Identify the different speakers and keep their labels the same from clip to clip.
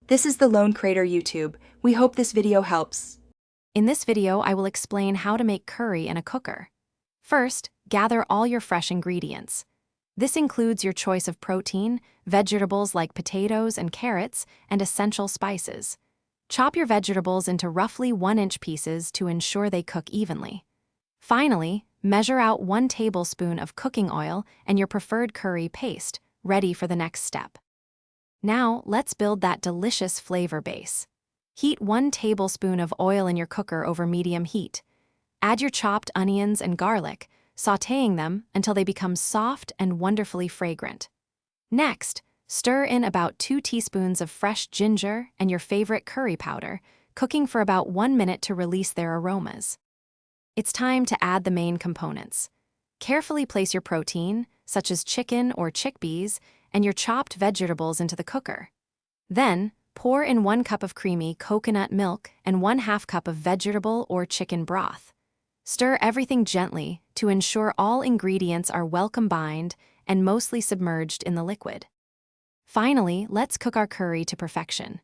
Speaker 1: This is the Lone Crater YouTube. We hope this video helps.
Speaker 2: In this video, I will explain how to make curry in a cooker. First, gather all your fresh ingredients. This includes your choice of protein, vegetables like potatoes and carrots, and essential spices. Chop your vegetables into roughly 1-inch pieces to ensure they cook evenly. Finally, measure out 1 tablespoon of cooking oil and your preferred curry paste, ready for the next step. Now, let's build that delicious flavor base. Heat 1 tablespoon of oil in your cooker over medium heat. Add your chopped onions and garlic, sautéing them until they become soft and wonderfully fragrant. Next, stir in about 2 teaspoons of fresh ginger and your favorite curry powder, cooking for about 1 minute to release their aromas. It's time to add the main components. Carefully place your protein, such as chicken or chickpeas, and your chopped vegetables into the cooker. Then, pour in 1 cup of creamy coconut milk and 1/2 cup of vegetable or chicken broth. Stir everything gently to ensure all ingredients are well combined and mostly submerged in the liquid. Finally, let's cook our curry to perfection.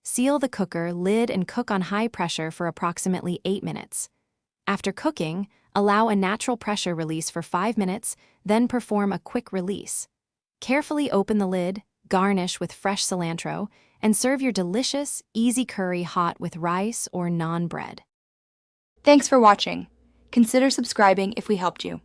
Speaker 2: Seal the cooker lid and cook on high pressure for approximately 8 minutes. After cooking, allow a natural pressure release for 5 minutes, then perform a quick release. Carefully open the lid, garnish with fresh cilantro, and serve your delicious, easy curry hot with rice or naan bread.
Speaker 1: Thanks for watching. Consider subscribing if we helped you.